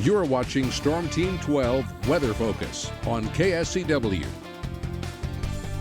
You're watching Storm Team 12 Weather Focus on KSCW.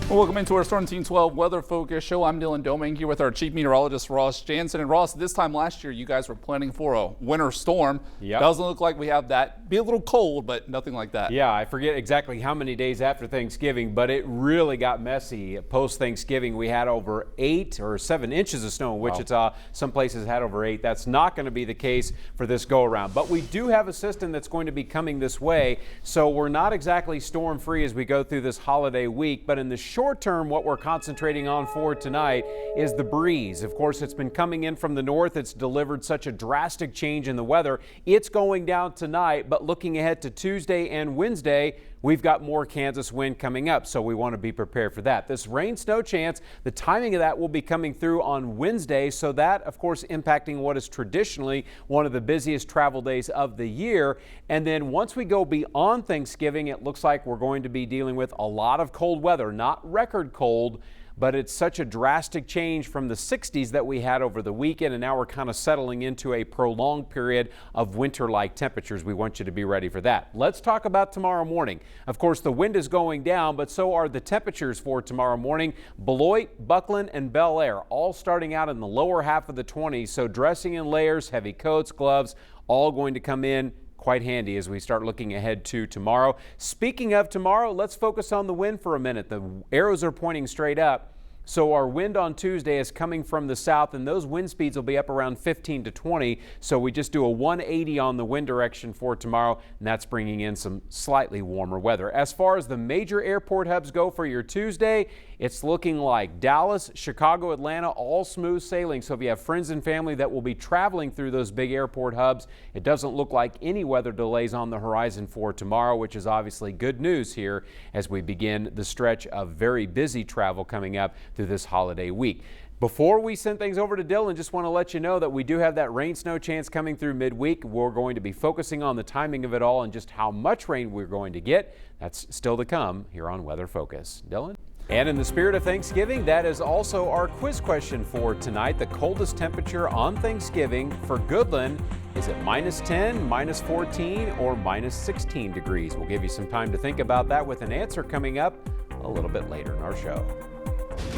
Well, welcome into our Storm Team 12 Weather Focus show. I'm Domingue here with our Chief Meteorologist, Jansen. And Ross, this time last year, you guys were planning for a winter storm. Yep. Doesn't look like we have that. Be a little cold, but nothing like that. Yeah, I forget exactly how many days after Thanksgiving, but it really got messy. Post-Thanksgiving, we had over 8 or 7 inches of snow in Wichita. Some places had over 8. That's not going to be the case for this go-around. But we do have a system that's going to be coming this way, so we're not exactly storm-free as we go through this holiday week. But in the short term, what we're concentrating on for tonight is the breeze. Of course, it's been coming in from the north. It's delivered such a drastic change in the weather. It's going down tonight, but looking ahead to Tuesday and Wednesday, we've got more Kansas wind coming up, so we want to be prepared for that. This rain snow chance, the timing of that will be coming through on Wednesday, so that, of course, impacting what is traditionally one of the busiest travel days of the year. And then once we go beyond Thanksgiving, it looks like we're going to be dealing with a lot of cold weather, not record cold, but it's such a drastic change from the 60s that we had over the weekend, and now we're kind of settling into a prolonged period of winter-like temperatures. We want you to be ready for that. Let's talk about tomorrow morning. Of course, the wind is going down, but so are the temperatures for tomorrow morning. Beloit, Buckland, and Bel Air all starting out in the lower half of the 20s, so dressing in layers, heavy coats, gloves, all going to come in quite handy as we start looking ahead to tomorrow. Speaking of tomorrow, let's focus on the wind for a minute. The arrows are pointing straight up. So our wind on Tuesday is coming from the south, and those wind speeds will be up around 15 to 20. So we just do a 180 on the wind direction for tomorrow, and that's bringing in some slightly warmer weather. As far as the major airport hubs go for your Tuesday, it's looking like Dallas, Chicago, Atlanta, all smooth sailing. So if you have friends and family that will be traveling through those big airport hubs, it doesn't look like any weather delays on the horizon for tomorrow, which is obviously good news here as we begin the stretch of very busy travel coming up through this holiday week. Before we send things over to Dylan, just want to let you know that we do have that rain snow chance coming through midweek. We're going to be focusing on the timing of it all and just how much rain we're going to get. That's still to come here on Weather Focus. Dylan? And in the spirit of Thanksgiving, that is also our quiz question for tonight. The coldest temperature on Thanksgiving for Goodland, is it -10, -14, or -16 degrees? We'll give you some time to think about that with an answer coming up a little bit later in our show.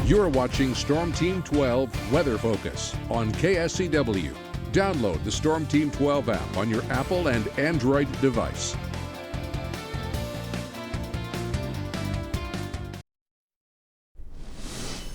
You're watching Storm Team 12 Weather Focus on KSCW. Download the Storm Team 12 app on your Apple and Android device.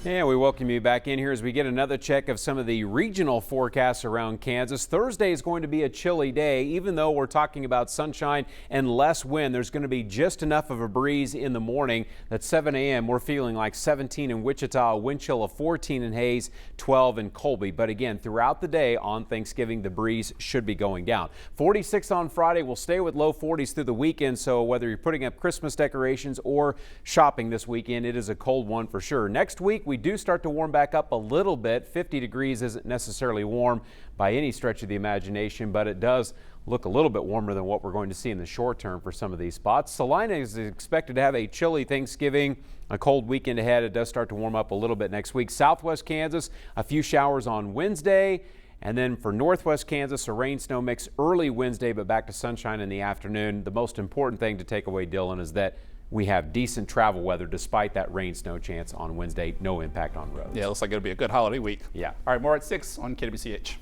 And we welcome you back in here as we get another check of some of the regional forecasts around Kansas. Thursday is going to be a chilly day. Even though we're talking about sunshine and less wind, there's going to be just enough of a breeze in the morning. At 7 a.m., we're feeling like 17 in Wichita, a wind chill of 14 in Hayes, 12 in Colby. But again, throughout the day on Thanksgiving, the breeze should be going down. 46 on Friday. We'll stay with low 40s through the weekend. So whether you're putting up Christmas decorations or shopping this weekend, it is a cold one for sure. Next week, we do start to warm back up a little bit. 50 degrees isn't necessarily warm by any stretch of the imagination, but it does look a little bit warmer than what we're going to see in the short term for some of these spots. Salina is expected to have a chilly Thanksgiving, a cold weekend ahead. It does start to warm up a little bit next week. Southwest Kansas, a few showers on Wednesday. And then for northwest Kansas, a rain snow mix early Wednesday, but back to sunshine in the afternoon. The most important thing to take away, Dylan, is that we have decent travel weather despite that rain snow chance on Wednesday. No impact on roads. Yeah, it looks like it'll be a good holiday week. Yeah. All right, more at 6 on KWCH.